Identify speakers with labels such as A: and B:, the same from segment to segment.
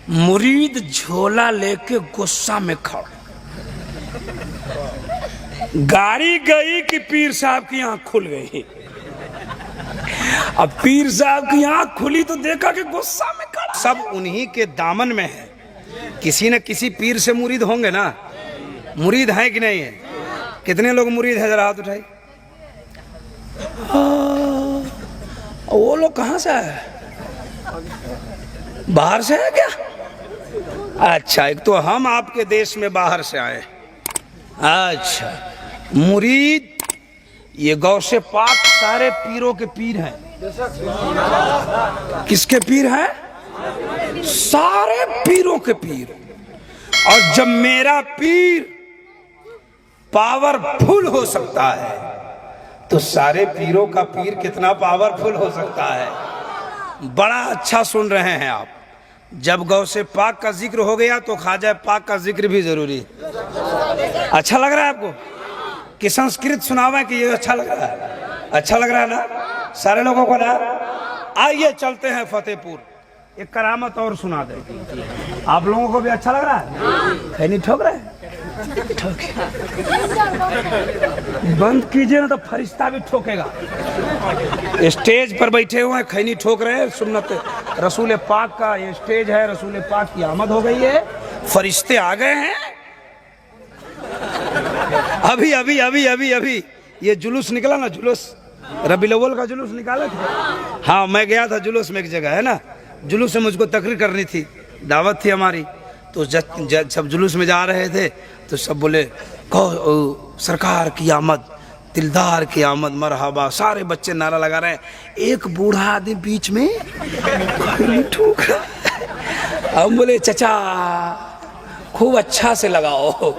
A: मुरीद झोला लेके गुस्सा में खड़ा, गाड़ी गई कि पीर साहब की आंख खुल गई। अब पीर साहब की आंख खुली तो देखा कि गुस्सा में खड़ा।
B: सब उन्हीं के दामन में है, किसी न किसी पीर से मुरीद होंगे ना। मुरीद है कि नहीं है? कितने लोग मुरीद है, जरा हाथ उठाइए।
A: वो लोग कहाँ से आए? बाहर से है क्या?
B: अच्छा, एक तो हम आपके देश में बाहर से आए। अच्छा, मुरीद ये गौसे पाक सारे पीरों के पीर हैं।
A: किसके पीर हैं? सारे पीरों के पीर।
B: और जब मेरा पीर पावरफुल हो सकता है तो सारे पीरों का पीर कितना पावरफुल हो सकता है। बड़ा अच्छा सुन रहे हैं आप। जब गौसे पाक का जिक्र हो गया तो ख्वाजा पाक का जिक्र भी जरूरी है। अच्छा लग रहा है आपको कि संस्कृत सुनावे कि ये अच्छा लग रहा है? अच्छा लग रहा है ना सारे लोगों को ना? आइए चलते हैं फतेहपुर, एक करामत और सुना दे। आप लोगों को भी अच्छा लग रहा है? खैनी ठोक रहे हैं?
A: बंद कीजिए ना तो फरिश्ता भी ठोकेगा।
B: स्टेज पर बैठे हुए हैं, खैनी ठोक रहे हैं। सुन्नत रसूल पाक का ये स्टेज है, रसूल पाक की आमद हो गई है, फरिश्ते आ गए हैं। अभी अभी अभी अभी अभी ये जुलूस निकला ना, जुलूस रबीउल अव्वल का जुलूस निकाले थे। हाँ, मैं गया था जुलूस में, एक जगह है ना, जुलूस में मुझको तकरीर करनी थी, दावत थी हमारी। तो सब जुलूस में जा रहे थे तो सब बोले सरकार की आमद, दिलदार की आमद, मरहबा। सारे बच्चे नारा लगा रहे हैं। एक बूढ़ा आदमी बीच में ठूक रहा। हम बोले चचा खूब अच्छा से लगाओ,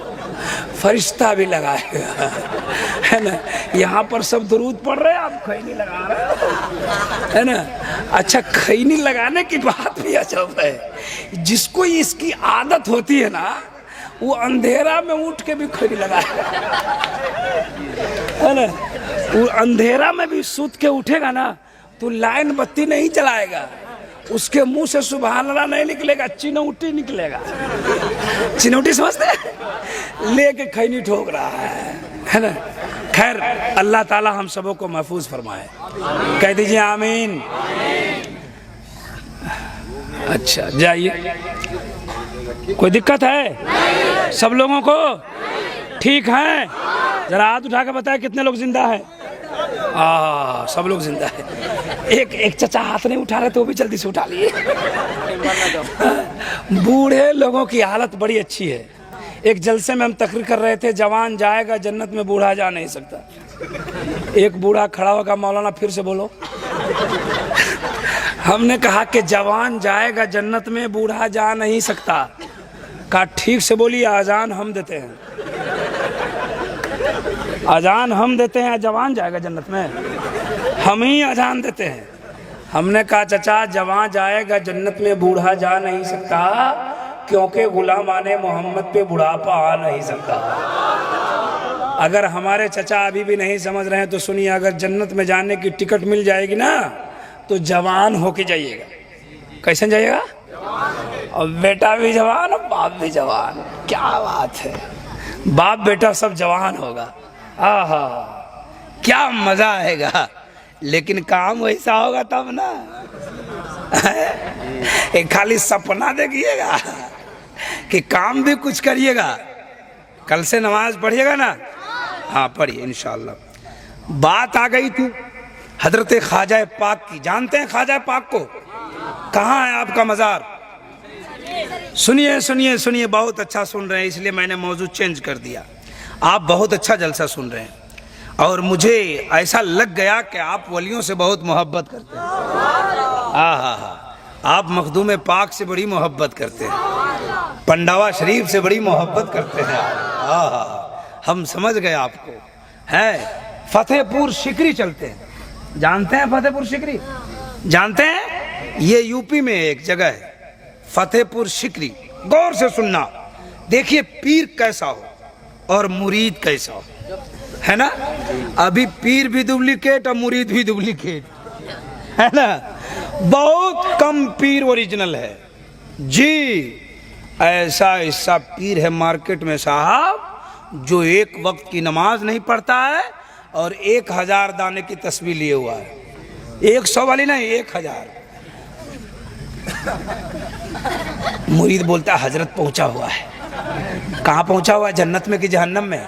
B: फरिश्ता भी लगाएगा, है ना। यहाँ पर सब दुरूद पढ़ रहे हैं, आप खैनी लगा रहे हो, है ना। अच्छा, खैनी लगाने की बात भी अजब है। जिसको इसकी आदत होती है ना, वो अंधेरा में उठ के भी खैनी लगाएगा, है ना। वो अंधेरा में भी सूत के उठेगा ना तो लाइन बत्ती नहीं जलाएगा, उसके मुंह से सुभान अल्लाह नहीं निकलेगा, चिनौटी निकलेगा। चिनौटी समझते हैं? लेके खैनी ठोक रहा है ना। खैर, अल्लाह ताला हम सबों को महफूज फरमाए। कह दीजिए आमीन। अच्छा, जाइए। कोई दिक्कत है? सब लोगों को ठीक है? जरा हाथ उठा के बताए कितने लोग जिंदा हैं? सब लोग जिंदा है। एक चचा हाथ नहीं उठा रहे तो वो भी जल्दी से उठा लिए। बूढ़े लोगों की हालत बड़ी अच्छी है। एक जलसे में हम तकरीर कर रहे थे, जवान जाएगा जन्नत में, बूढ़ा जा नहीं सकता। एक बूढ़ा खड़ा होगा, मौलाना फिर से बोलो। हमने कहा कि जवान जाएगा जन्नत में, बूढ़ा जा नहीं सकता। कहा ठीक से बोलिए, आजान हम देते हैं, अजान हम देते हैं, जवान जाएगा जन्नत में, हम ही अजान देते हैं। हमने कहा चचा जवान जाएगा जन्नत में, बूढ़ा जा नहीं सकता, क्योंकि गुलामाने मोहम्मद पे बुढ़ापा आ नहीं सकता। अगर हमारे चचा अभी भी नहीं समझ रहे हैं तो सुनिए, अगर जन्नत में जाने की टिकट मिल जाएगी ना तो जवान होके जाइएगा। कैसे जाइएगा? और बेटा भी जवान और बाप भी जवान। क्या बात है, बाप बेटा सब जवान होगा। आहा, क्या मजा आएगा। लेकिन काम वैसा होगा तब ना। एक खाली सपना देखिएगा कि काम भी कुछ करिएगा। कल से नमाज पढ़िएगा ना? हाँ पढ़िए इंशाअल्लाह। बात आ गई थी हजरत ख्वाजा पाक की। जानते हैं ख्वाजा पाक को? कहाँ है आपका मज़ार? सुनिए सुनिए सुनिए, बहुत अच्छा सुन रहे हैं, इसलिए मैंने मौजू चेंज कर दिया। आप बहुत अच्छा जलसा सुन रहे हैं और मुझे ऐसा लग गया कि आप वलियों से बहुत मोहब्बत करते हैं। आप मखदूम पाक से बड़ी मोहब्बत करते हैं, पंडावा शरीफ से बड़ी मोहब्बत करते हैं। हम समझ गए आपको। है फतेहपुर सिकरी चलते हैं। जानते हैं फतेहपुर सिकरी? जानते हैं? ये यूपी में एक जगह है फतेहपुर सिकरी। गौर से सुनना, देखिए पीर कैसा हो और मुरीद कैसा हो, है ना। अभी पीर भी डुप्लीकेट और मुरीद भी डुप्लीकेट, है ना। बहुत कम पीर ओरिजिनल है, जी, ऐसा ऐसा पीर है मार्केट में साहब जो एक वक्त की नमाज नहीं पढ़ता है और 1000 दाने की तस्बीह लिए हुआ है। 100 वाली नहीं, 1000। मुरीद बोलता है हजरत पहुंचा हुआ है। कहाँ पहुंचा हुआ है, जन्नत में कि जहन्नम में?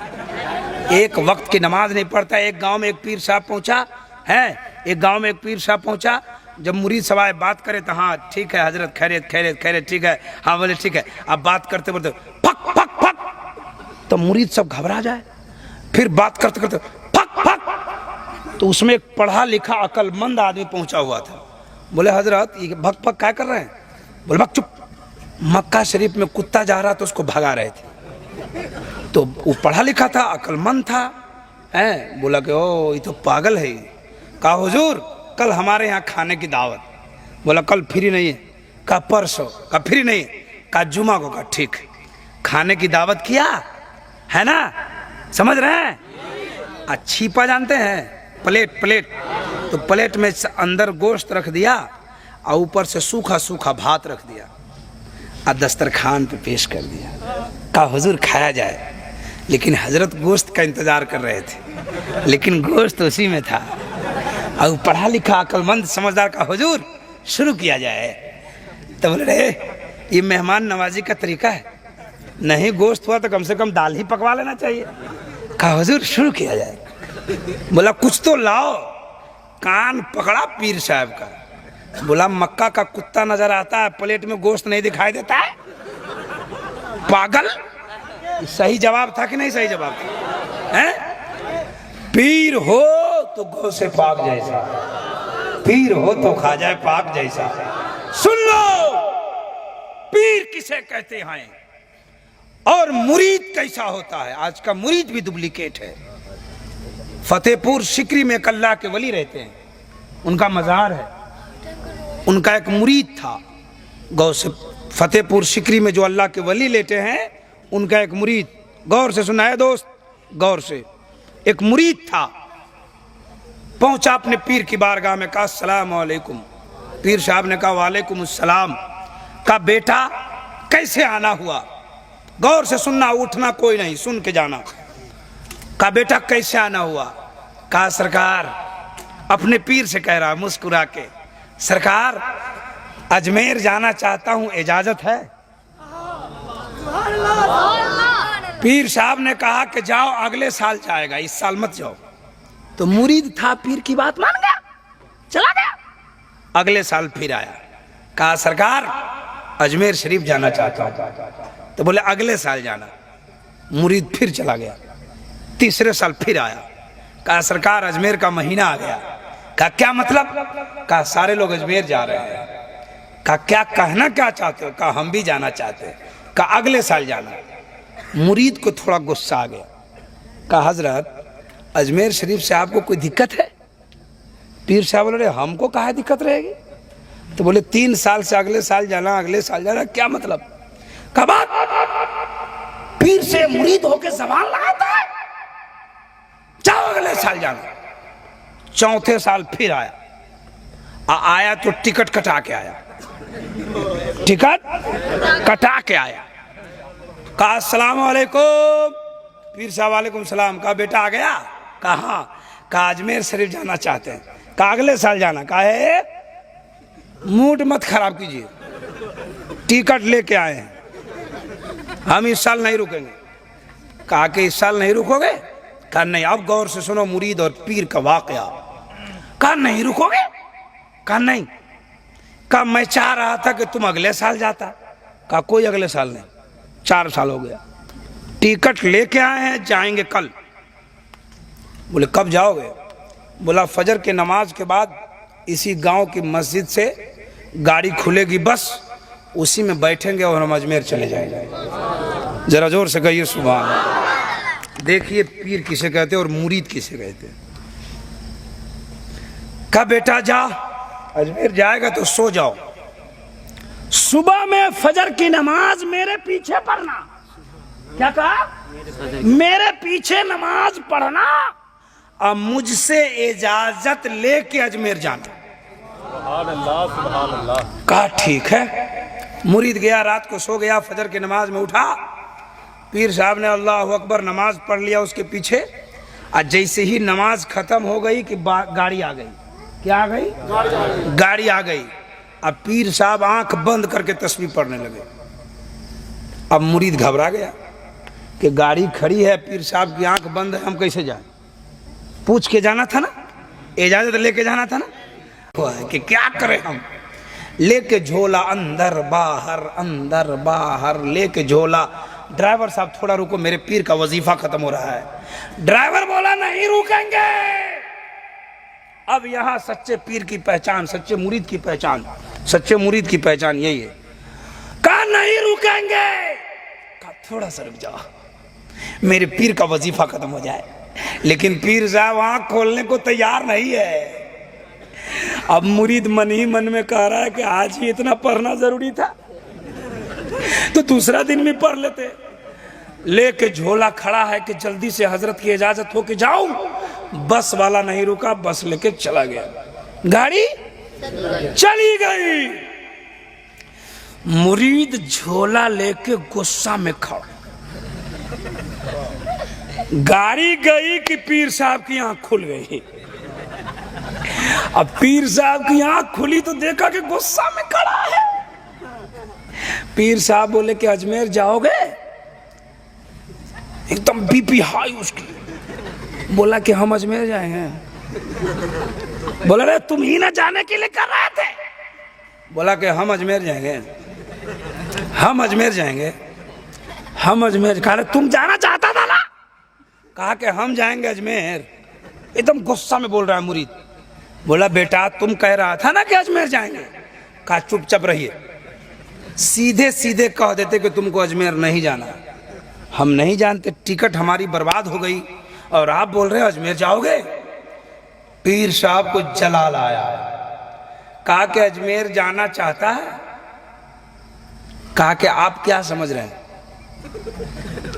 B: एक वक्त की नमाज नहीं पढ़ता। एक गांव में एक पीर साहब पहुंचा है, एक गांव में एक पीर साहब पहुंचा। जब मुरीद सवाए बात करे तो हाँ ठीक है हजरत, खैरियत खैरियत खैरियत, ठीक है, हाँ बोले ठीक है। अब बात करते बोलते फक फक फक, तो मुरीद सब घबरा जाए। फिर बात करते करते फक फक, तो उसमें एक पढ़ा लिखा अकलमंद आदमी पहुंचा हुआ था। बोले हजरत ये भक भक क्या कर रहे हैं? बोले भक चुप, मक्का शरीफ में कुत्ता जा रहा था उसको भगा रहे थे। तो वो पढ़ा लिखा था, अकलमंद था, है। बोला कि ओ ये तो पागल है। कहा हुजूर कल हमारे यहाँ खाने की दावत। बोला कल फ्री नहीं है? कहा परसों। कहा फ्री नहीं है? कहा जुमा को। कहा ठीक है। खाने की दावत किया है ना, समझ रहे हैं? छिपा जानते हैं, प्लेट प्लेट, तो प्लेट में अंदर गोश्त रख दिया और ऊपर से सूखा सूखा भात रख दिया और दस्तरखान पे पेश कर दिया। कहा हुजूर खाया जाए। लेकिन हजरत गोश्त का इंतजार कर रहे थे, लेकिन गोश्त उसी में था। और पढ़ा लिखा अकलमंद समझदार का हुजूर शुरू किया जाए। तो बोले रे ये मेहमान नवाजी का तरीका है, नहीं गोश्त हुआ तो कम से कम दाल ही पकवा लेना चाहिए। कहा हुजूर शुरू किया जाए। बोला कुछ तो लाओ। कान पकड़ा पीर साहब का। बोला मक्का का कुत्ता नजर आता है, प्लेट में गोश्त नहीं दिखाई देता है? पागल। सही जवाब था कि नहीं सही जवाब था? हैं? पीर हो तो गौ से पाक जैसा, पीर हो तो खा जाए पाक जैसा। सुन लो पीर किसे कहते हैं और मुरीद कैसा होता है। आज का मुरीद भी डुप्लीकेट है। फतेहपुर सिकरी में एक अल्लाह के वली रहते हैं, उनका मज़ार है। उनका एक मुरीद था गौ से। फतेहपुर सिकरी में जो अल्लाह के वली लेटे हैं उनका एक मुरीद, गौर से सुना है दोस्त, गौर से, एक मुरीद था। पहुंचा अपने पीर की बारगाह में, कहा अस्सलाम वालेकुम। पीर साहब ने कहा वालेकुम अस्सलाम। कहा बेटा कैसे आना हुआ? गौर से सुनना, उठना कोई नहीं, सुन के जाना। कहा बेटा कैसे आना हुआ? कहा सरकार, अपने पीर से कह रहा मुस्कुरा के, सरकार अजमेर जाना चाहता हूं, इजाजत है? पीर साहब ने कहा कि जाओ, अगले साल जाएगा, इस साल मत जाओ। तो मुरीद था, पीर की बात मान गया, चला गया। अगले साल फिर आया, कहा सरकार अजमेर शरीफ जाना चाहता हूं। तो बोले अगले साल जाना। मुरीद फिर चला गया। तीसरे साल फिर आया, कहा सरकार अजमेर का महीना आ गया। कहा क्या मतलब? कहा सारे लोग अजमेर जा रहे हैं। कहा क्या कहना क्या चाहते हो? कहा हम भी जाना चाहते हैं। कहा अगले साल जाना। मुरीद को थोड़ा गुस्सा आ गया। कहा हजरत अजमेर शरीफ से आपको कोई दिक्कत है? पीर साहब बोले हमको कहाँ दिक्कत रहेगी? तो बोले 3 साल से अगले साल जाना, अगले साल जाना, क्या मतलब? कहा बात पीर से मुरीद होके जबान लगाता है, जाओ अगले साल जाना। चौथे साल फिर आया। आया तो टिकट कटा के आया, टिकट कटा के आया। कहा अस्सलाम वालेकुम। पीर साहब वालेकुम सलाम। कहा बेटा आ गया? कहा हाँ। कहा अजमेर शरीफ जाना चाहते हैं। कहा अगले साल जाना। कहा है मूड मत खराब कीजिए, टिकट लेके आए हैं, हम इस साल नहीं रुकेंगे। कहा कि इस साल नहीं रुकोगे? कहा नहीं। अब गौर से सुनो मुरीद और पीर का वाकया। कहा नहीं रुकोगे? कहा नहीं। कहा मैं चाह रहा था कि तुम अगले साल जाता। कहा कोई अगले साल नहीं, 4 साल हो गया, टिकट लेके आए हैं, जाएंगे कल। बोले कब जाओगे? बोला फजर के नमाज के बाद इसी गांव की मस्जिद से गाड़ी खुलेगी बस, उसी में बैठेंगे और हम अजमेर चले जाएंगे। जरा जोर से कहिए सुभान अल्लाह। देखिए पीर किसे कहते हैं और मुरीद किसे कहते हैं। कहा बेटा जा, अजमेर जाएगा तो सो जाओ, सुबह में फजर की नमाज मेरे पीछे पढ़ना। क्या कहा? मेरे पीछे नमाज पढ़ना और मुझसे इजाजत लेके अजमेर जाना। कहा ठीक है। मुरीद गया, रात को सो गया, फजर की नमाज में उठा, पीर साहब ने अल्लाह अकबर नमाज पढ़ लिया उसके पीछे। और जैसे ही नमाज खत्म हो गई कि गाड़ी आ गई। क्या आ गई? गाड़ी आ गई। अब पीर साहब आंख बंद करके तस्बीह पढ़ने लगे। अब मुरीद घबरा गया कि गाड़ी खड़ी है, पीर साहब की आंख बंद है, हम कैसे जाएं? पूछ के जाना था ना, इजाजत लेके जाना था ना। वो है कि क्या करें हम, लेके झोला अंदर बाहर लेके झोला। ड्राइवर साहब थोड़ा रुको, मेरे पीर का वजीफा खत्म हो रहा है। ड्राइवर बोला नहीं रुकेंगे। अब यहां सच्चे पीर की पहचान, सच्चे मुरीद की पहचान, सच्चे मुरीद की पहचान यही है। कहा नहीं रुकेंगे। कहा थोड़ा सा रुक जाओ, मेरे पीर का वजीफा खत्म हो जाए। लेकिन पीर साहब आंख खोलने को तैयार नहीं है। अब मुरीद मन ही मन में कह रहा है कि आज ही इतना पढ़ना जरूरी था, तो दूसरा दिन भी पढ़ लेते। लेके झोला खड़ा है कि जल्दी से हजरत की इजाजत हो के जाऊं। बस वाला नहीं रुका, बस लेके चला गया। गाड़ी चली गई। मुरीद झोला लेके गुस्सा में खड़ा। गाड़ी गई कि पीर साहब की आंख खुल गई। अब पीर साहब की आंख खुली तो देखा कि गुस्सा में खड़ा है। पीर साहब बोले कि अजमेर जाओगे? एकदम बीपी हाई उसकी। बोला कि हम अजमेर जाएंगे। बोला रे तुम ही ना जाने के लिए कर रहे थे। बोला कि हम अजमेर जाएंगे, हम अजमेर जाएंगे, हम अजमेर। कहा तुम जाना चाहता था ना। कहा कि हम जाएंगे अजमेर। एकदम गुस्सा में बोल रहा है मुरीद। बोला बेटा तुम कह रहा था ना कि अजमेर जाएंगे। कहा चुपचाप रहिए, सीधे सीधे कह देते कि तुमको अजमेर नहीं जाना। हम नहीं जानते, टिकट हमारी बर्बाद हो गई और आप बोल रहे हो अजमेर जाओगे। पीर साहब को जलाल आया। कहा कि अजमेर जाना चाहता है। कहा कि आप क्या समझ रहे हैं,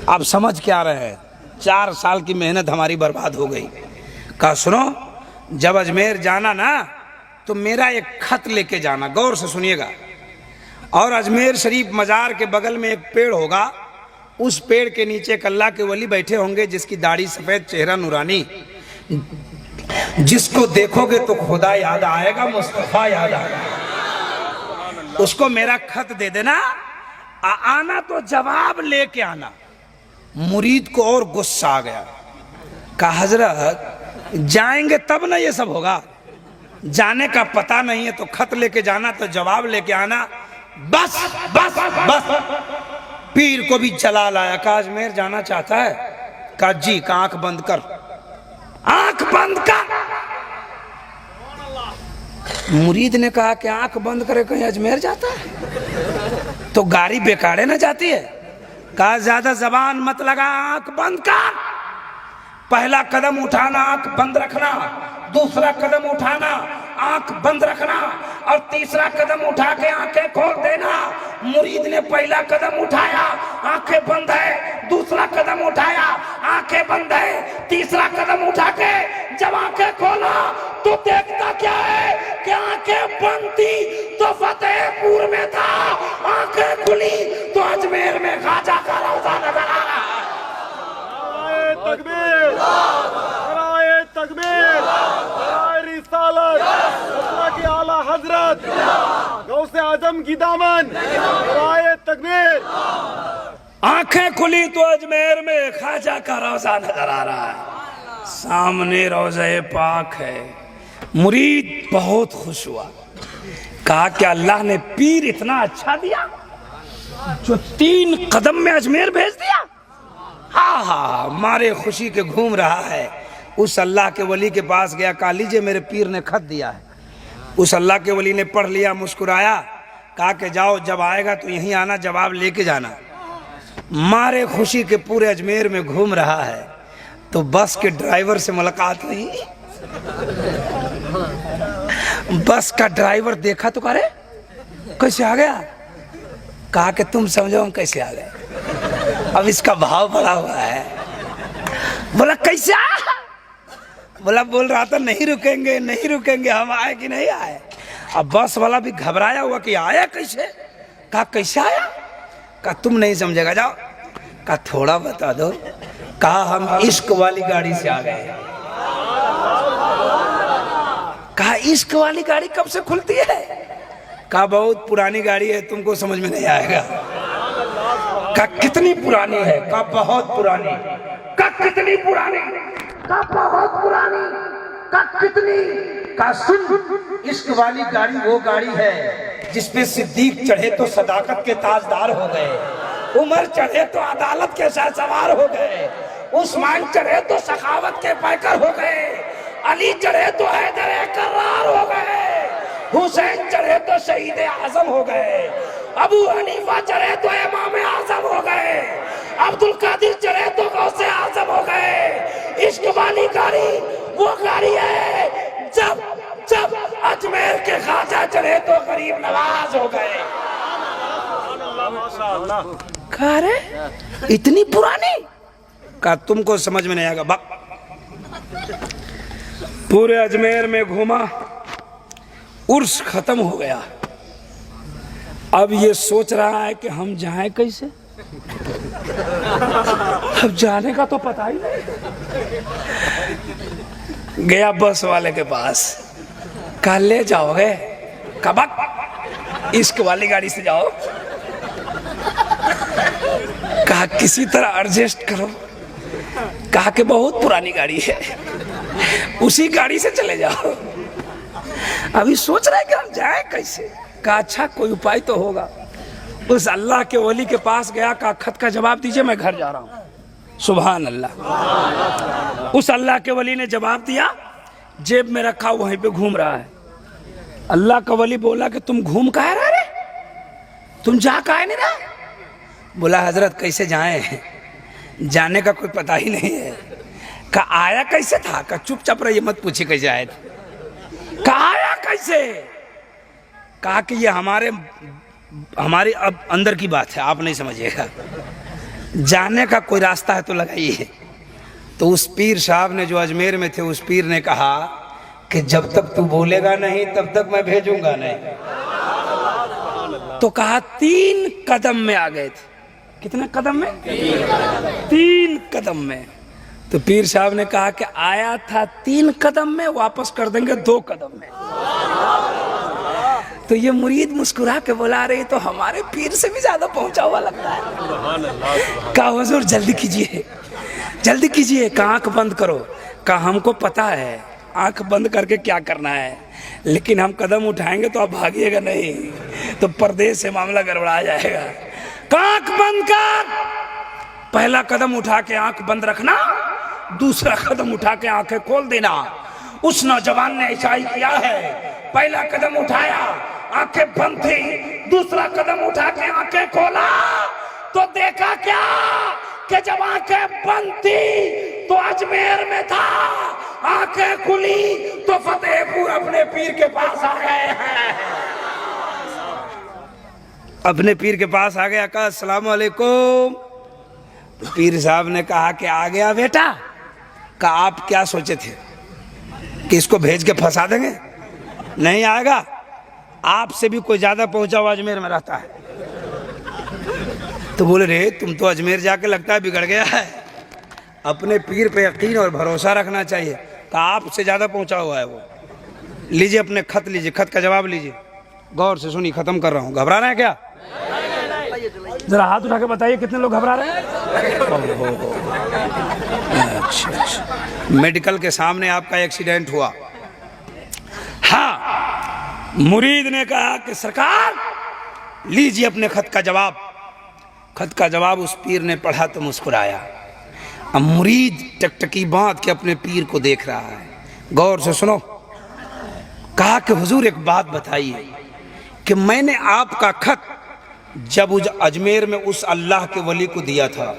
B: आप समझ क्या रहे हैं? 4 साल की मेहनत हमारी बर्बाद हो गई। कहा सुनो, जब अजमेर जाना ना तो मेरा एक खत लेके जाना, गौर से सुनिएगा। और अजमेर शरीफ मजार के बगल में एक पेड़ होगा, उस पेड़ के नीचे एक अल्लाह के वली बैठे होंगे जिसकी दाढ़ी सफेद, चेहरा नूरानी। जिसको देखोगे तो खुदा याद आएगा, मुस्तफा याद आएगा। उसको मेरा खत दे देना। आना तो जवाब लेके आना। मुरीद को और गुस्सा आ गया। कहा हजरत जाएंगे तब ना ये सब होगा, जाने का पता नहीं है तो खत लेके जाना, तो जवाब लेके आना। बस बस बस। पीर को भी जलाल आया। कहा अजमेर जाना चाहता है? कहा जी। का आंख बंद कर, आंख बंद कर। मुरीद ने कहा कि आंख बंद करे, कहीं अजमेर जाता है तो गाड़ी बेकारे ना जाती है। कहा ज्यादा जबान मत लगा, आंख बंद कर। पहला कदम उठाना, आंख बंद रखना। दूसरा कदम उठाना, आंख बंद रखना। और तीसरा कदम उठा के आंखें खोल देना। मुरीद ने पहला कदम उठाया, आंखें बंद है। दूसरा कदम उठाया, आंखें बंद है। तीसरा कदम उठा के जब आंखें खोला तो देखता क्या है कि आंखें बंद थी तो फतेहपुर में था, आंखें खुली तो अजमेर में खाजा का रौजा नजर आ रहा।
C: तकबीर, नाराए तकबीर, नाराए रिसालत, अल्लाह की आला हजरत, गौसे आजम की दामन, नाराए तकबीर।
A: आंखें खुली तो अजमेर में खाजा का रौजा नजर आ रहा है, सामने रोज़े पाक है। मुरीद बहुत खुश हुआ। कहा कि अल्लाह ने पीर इतना अच्छा दिया जो 3 कदम में अजमेर भेज दिया। हाँ हाँ, मारे खुशी के घूम रहा है। उस अल्लाह के वली के पास गया। कहा लीजिए मेरे पीर ने खत दिया है। उस अल्लाह के वली ने पढ़ लिया, मुस्कुराया। कहा कि जाओ, जब आएगा तो यहीं आना, जवाब लेके जाना। मारे खुशी के पूरे अजमेर में घूम रहा है तो बस के ड्राइवर से मुलाकात हुई। बस का ड्राइवर देखा तो करे कैसे आ गया। कहा कि तुम समझो हम कैसे आ गए। अब इसका भाव बढ़ा हुआ है। बोला कैसे आया? बोला बोल रहा था नहीं रुकेंगे, नहीं रुकेंगे, हम आए कि नहीं आए। अब बस वाला भी घबराया हुआ कि आया कैसे।
B: कहा कैसे आया? कहा तुम नहीं समझेगा, जाओ। कहा थोड़ा बता दो। कहा हम इश्क वाली गाड़ी से आ गए। कहा इश्क वाली गाड़ी कब से खुलती है? कहा बहुत पुरानी गाड़ी है, तुमको समझ में नहीं आएगा। कहा कितनी पुरानी है? कहा बहुत पुरानी। कहा कितनी पुरानी? कहा बहुत पुरानी। कहा कितनी? कहा सुन, इश्क वाली गाड़ी वो गाड़ी है जिसपे सिद्दीक चढ़े तो सदाकत के ताजदार हो गए, उमर चढ़े तो अदालत के सवार हो गए, उस्मान चढ़े तो सखावत के पैकर हो गए, अली चढ़े तो हैदर करार हो गए, हुसैन चढ़े तो शहीद आजम हो गए, अबू हनीफा चढ़े तो इमाम आजम हो गए, अब्दुल कादिर चढ़े तो गौसे आजम हो गए। इश्क वाली गाड़ी वो गाड़ी है जब जब अजमेर के ख्वाजा चढ़े तो गरीब नवाज हो गए। कहा रे इतनी पुरानी? कहा तुमको समझ में नहीं आएगा।
A: पूरे अजमेर में घूमा, उर्स खत्म हो गया। अब ये सोच रहा है कि हम जाएं कैसे। अब जाने का तो पता ही नहीं। गया बस वाले के पास, कहा ले जाओगे? कहा इश्क वाली गाड़ी से जाओ। कहा किसी तरह एडजस्ट करो। कहा कि बहुत पुरानी गाड़ी है, उसी गाड़ी से चले जाओ। अभी सोच रहे कि हम जाए कैसे। कहा अच्छा कोई उपाय तो होगा। उस अल्लाह के वली के पास गया, कहा खत का जवाब दीजिए, मैं घर जा रहा हूं। सुभान अल्लाह। उस अल्लाह के वली ने जवाब दिया, जेब में रखा वहीं पे घूम रहा है। अल्लाह का वली बोला कि तुम घूम कहाँ रहे रे, तुम जा कहाँ नहीं रहे? बोला हजरत कैसे जाए, जाने का कोई पता ही नहीं है। कहा आया कैसे था? कहा चुपचाप रहिए, मत पूछिए कैसे आए थे। कहा आया कैसे? कहा कि ये हमारे अब अंदर की बात है, आप नहीं समझिएगा। जाने का कोई रास्ता है तो लगाइए। तो उस पीर साहब ने जो अजमेर में थे, उस पीर ने कहा कि जब तक तू बोलेगा नहीं तब तक मैं भेजूंगा नहीं। तो कहा 3 कदम में आ गए थे। कितने कदम में? 3 कदम में। तो पीर साहब ने कहा कि आया था 3 कदम में, वापस कर देंगे 2 कदम में। तो ये मुरीद मुस्कुरा के बोला रही तो हमारे पीर से भी ज्यादा पहुंचा हुआ लगता है। कहा हुजूर जल्दी कीजिए, जल्दी कीजिए। कहा आंख बंद करो। कहा हमको पता है आंख बंद करके क्या करना है, लेकिन हम कदम उठाएंगे तो आप भागिएगा नहीं, तो परदेश से मामला गड़बड़ा जाएगा। कहा आंख बंद कर। पहला कदम उठा के आंख बंद रखना, दूसरा कदम उठा के आंखें खोल देना। उस नौजवान ने ऐसा ही किया है। पहला कदम उठाया, आंखें बंद थी, दूसरा कदम उठा के आंखें खोला तो देखा क्या कि जब आंखें बंद थी तो अजमेर में था, आंखें खुली तो फतेहपुर अपने पीर के पास आ गए हैं।
B: अपने पीर के पास आ गया। कहा अस्सलाम वालेकुम। पीर साहब ने कहा कि आ गया बेटा। कहा आप क्या सोचे थे कि इसको भेज के फंसा देंगे? नहीं आएगा, आपसे भी कोई ज्यादा पहुंचा हुआ अजमेर में रहता है। तो बोले रे तुम तो अजमेर जाके लगता है बिगड़ गया है। अपने पीर पे यकीन और भरोसा रखना चाहिए। कहा आपसे ज्यादा पहुंचा हुआ है वो। लीजिए अपने खत लीजिए, खत का जवाब लीजिए। गौर से सुनिए, खत्म कर रहा हूँ। घबरा रहे हैं क्या? जरा हाथ उठा के बताइए कितने लोग घबरा रहे हैं? अच्छा। मेडिकल के सामने आपका एक्सीडेंट हुआ।
A: हाँ, मुरीद ने कहा कि सरकार
B: लीजिए अपने खत का जवाब। खत का जवाब उस पीर ने पढ़ा तो मुस्कुराया। अब मुरीद टकटकी बांध के अपने पीर को देख रहा है। गौर से सुनो। कहा कि हुजूर एक बात बताइए कि मैंने आपका खत जब उस अजमेर में उस अल्लाह के वली को दिया था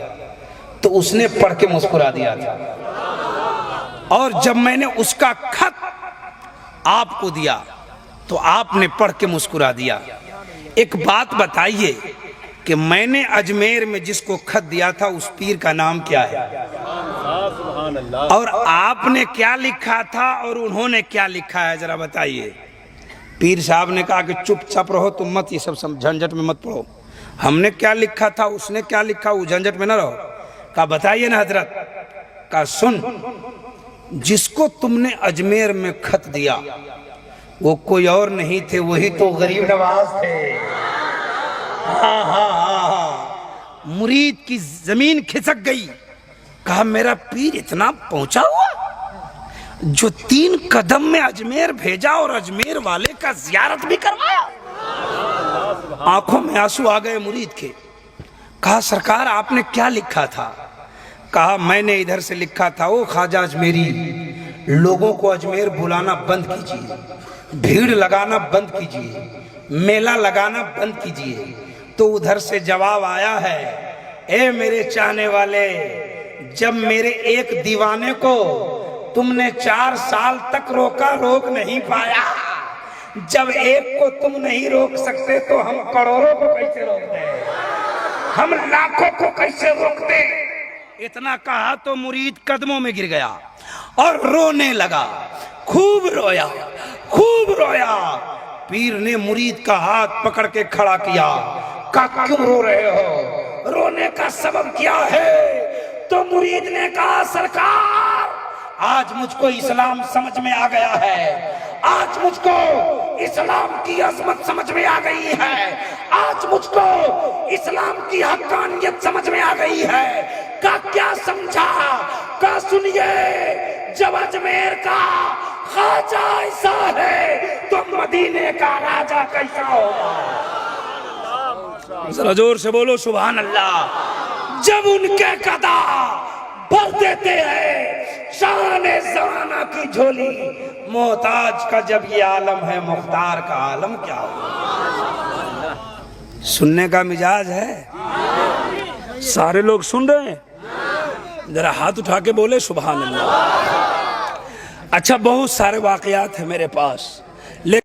B: तो उसने पढ़ के मुस्कुरा दिया था, और जब मैंने उसका खत आपको दिया तो आपने पढ़ के मुस्कुरा दिया। एक बात बताइए कि मैंने अजमेर में जिसको खत दिया था उस पीर का नाम क्या है, और आपने क्या लिखा था और उन्होंने क्या लिखा है, जरा बताइए। पीर साहब ने कहा कि चुपचाप रहो, तुम मत ये सब झंझट में मत पड़ो। हमने क्या लिखा था, उसने क्या लिखा, वो झंझट में ना रहो। कहा बताइए ना हजरत। कहा सुन, जिसको तुमने अजमेर में खत दिया वो कोई और नहीं थे, वही तो गरीब नवाज थे। हाँ हाँ हाँ, मुरीद की जमीन खिसक गई। कहा मेरा पीर इतना पहुंचा हुआ जो 3 कदम में अजमेर भेजा और अजमेर वाले का जियारत भी करवाया। आंखों में आंसू आ गए मुरीद के। कहा सरकार आपने क्या लिखा था? कहा मैंने इधर से लिखा था, ओ ख्वाजा अजमेरी, लोगों को अजमेर बुलाना बंद कीजिए, भीड़ लगाना बंद कीजिए, मेला लगाना बंद कीजिए। तो उधर से जवाब आया है, ए मेरे चाहने वाले, जब मेरे एक दीवाने को तुमने 4 साल तक रोका, रोक नहीं पाया। जब एक को तुम नहीं रोक सकते तो हम करोड़ों को कैसे रोक दें, हम लाखों को कैसे रोक दें। इतना कहा तो मुरीद कदमों में गिर गया और रोने लगा। खूब रोया, खूब रोया। पीर ने मुरीद का हाथ पकड़ के खड़ा किया। कहा क्यों रो रहे हो, रोने का सबब क्या है? तो मुरीद ने कहा सरकार, आज मुझको इस्लाम समझ में आ गया है, आज मुझको इस्लाम की अजमत समझ में आ गई है, आज मुझको इस्लाम की हक्कानियत समझ में आ गई है। का क्या समझा? का सुनिए, जब अजमेर का ख्वाजा ऐसा है तो मदीने का राजा कैसा होगा? जरा जोर से बोलो सुभान अल्लाह। जब उनके कदा भर देते हैं शान ज़माना की झोली, मोहताज का जब ये आलम है, मुख्तार का आलम क्या होगा? सुनने का मिजाज है?
A: सारे लोग सुन रहे हैं? जरा हाथ उठा के बोले सुभान अल्लाह। अच्छा, बहुत सारे वाकयात है मेरे पास।